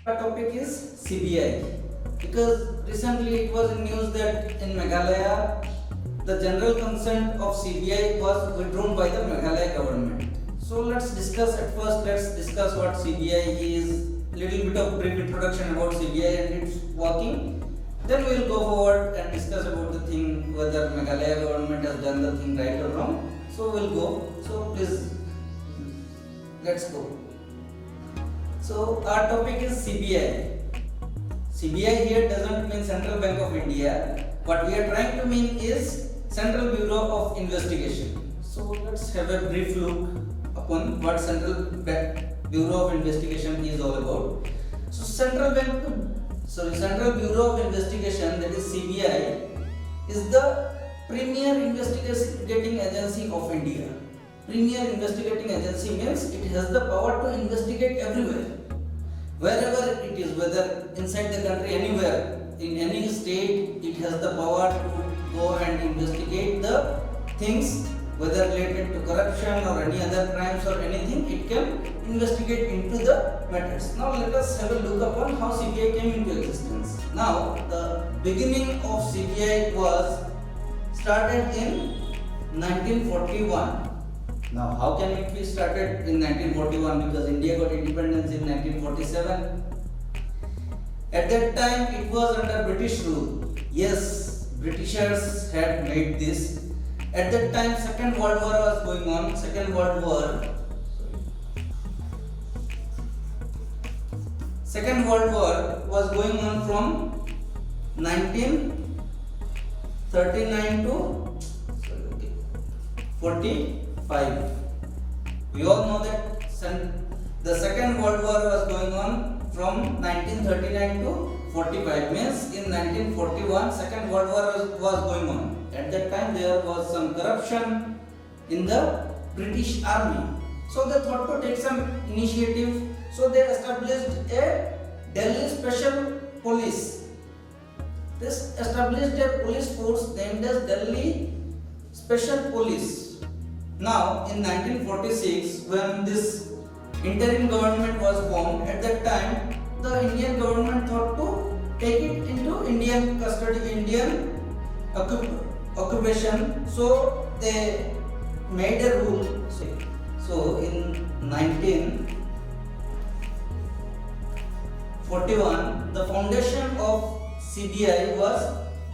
Our topic is CBI because recently it was in news that in Meghalaya the general consent of CBI was withdrawn by the Meghalaya government. So let's discuss what CBI is, little bit of brief introduction about CBI and its working. Then we will go forward and discuss about the thing whether Meghalaya government has done the thing right or wrong. So we'll go. So please let's go. So our topic is CBI. CBI here doesn't mean Central Bank of India. What we are trying to mean is Central Bureau of Investigation. So let's have a brief look upon what Central Bureau of Investigation is all about. So Central Bureau of Investigation, that is CBI, is the premier investigating agency of India. Premier investigating agency means it has the power to investigate everywhere, wherever it is, whether inside the country, anywhere, in any state, it has the power to go and investigate the things, whether related to corruption or any other crimes or anything. It can investigate into the matters. Now let us have a look upon how CBI came into existence. Now the beginning of CBI was started in 1941. Now, how can it be started in 1941? Because India got independence in 1947. At that time, it was under British rule. Yes, Britishers had made this. At that time, Second World War was going on. Second World War was going on from 1939 to 45. We all know that the Second World War was going on from 1939 to 45. Means in 1941 Second World War was going on. At that time there was some corruption in the British Army. So they thought to take some initiative. So they established a Delhi Special Police. This established a police force named as Delhi Special Police. Now, in 1946, when this interim government was formed, at that time, the Indian government thought to take it into Indian custody, Indian occupation. So, they made a rule. So, in 1941, the foundation of CBI was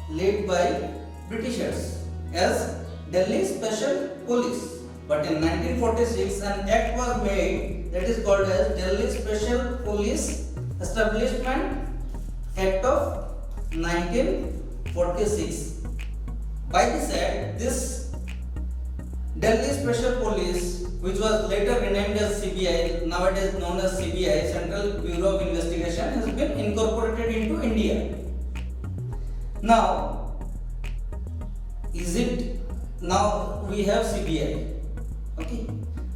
laid by Britishers as Delhi Special Police. But in 1946 an act was made that is called as Delhi Special Police Establishment Act of 1946. By this act, this Delhi Special Police, which was later renamed as CBI, nowadays known as CBI, Central Bureau of Investigation, has been incorporated into India. Now we have CBI. Okay.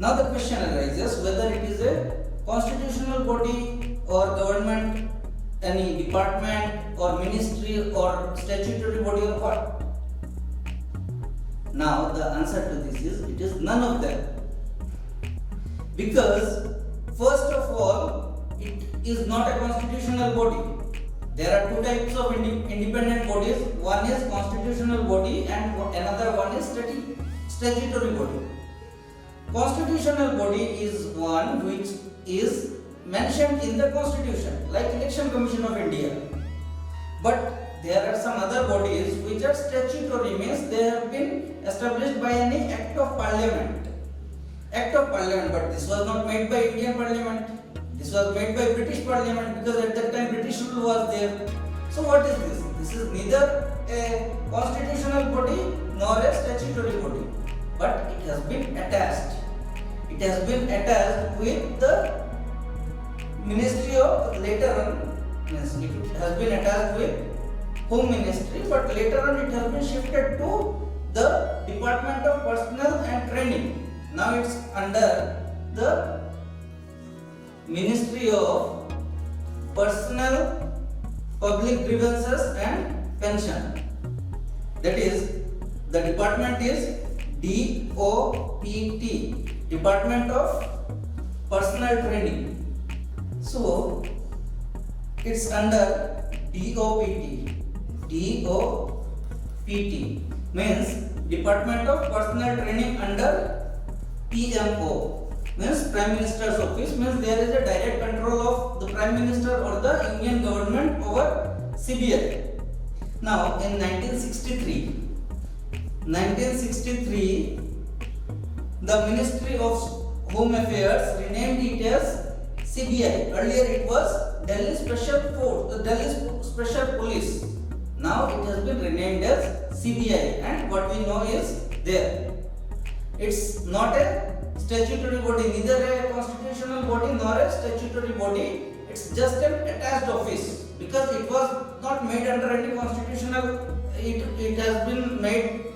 Now the question arises whether it is a constitutional body or government, any department or ministry or statutory body or what? Now the answer to this is it is none of them. Because first of all, it is not a constitutional body. There are two types of independent bodies. One is constitutional body and another one is statutory body. Constitutional body is one which is mentioned in the constitution, like Election Commission of India. But there are some other bodies which are statutory, means they have been established by any act of parliament. But this was not made by Indian parliament. This was made by British Parliament because at that time British rule was there. So what is this? This is neither a constitutional body nor a statutory body, but it has been attached. It has been attached with the Ministry of later on. Yes, it has been attached with Home Ministry, but later on it has been shifted to the Department of Personnel and Training. Now it's under the Ministry of Personnel, Public Grievances and Pension. That is, the department is DOPT, Department of Personnel Training. So, it's under DOPT. DOPT means Department of Personnel Training under PMO, means Prime Minister's Office, means there is a direct control of the Prime Minister or the Union government over CBI. Now in 1963, the Ministry of Home Affairs renamed it as CBI. Earlier it was Delhi Special Force, the Delhi Special Police. Now it has been renamed as CBI, and what we know is there. It's not a statutory body, neither a constitutional body nor a statutory body. It's just an attached office because it was not made under any constitutional. It has been made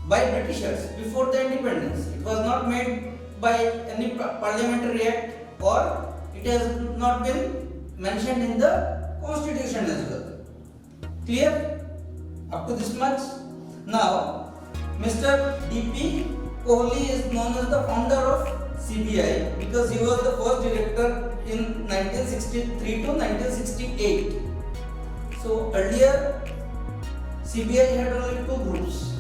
by Britishers before the independence. It was not made by any parliamentary act, or it has not been mentioned in the constitution as well. Clear? Up to this much? Now, Mr. D.P. Kohli is known as the founder of CBI because he was the first director in 1963 to 1968. So, earlier CBI had only two groups.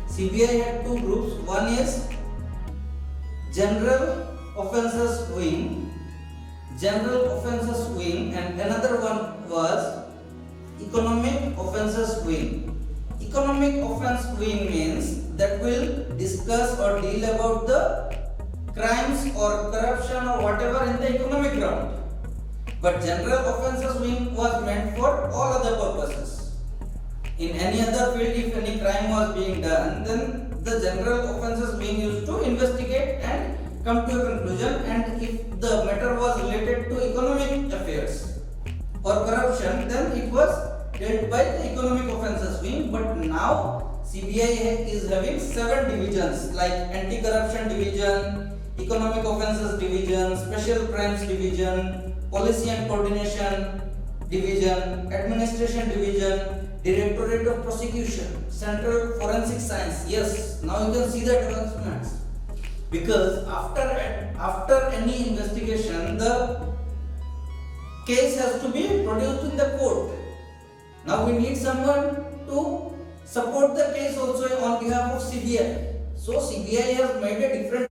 CBI had two groups. One is General Offences Wing, and another one was Economic Offences Wing. Economic Offence Wing means that will discuss or deal about the crimes or corruption or whatever in the economic ground. But General Offences Wing was meant for all other purposes. In any other field, if any crime was being done, then the General Offences Wing used to investigate and come to a conclusion, and if the matter was related to economic affairs or corruption, then it was dealt by the Economic Offences Wing. But now CBI is having 7 divisions like Anti-Corruption Division, Economic Offences Division, Special Crimes Division, Policy and Coordination Division, Administration Division, Directorate of Prosecution, Central Forensic Science. Yes, now you can see the advancements. Because after any investigation, the case has to be produced in the court. Now we need someone to support the case also on behalf of CBI. So CBI has made a different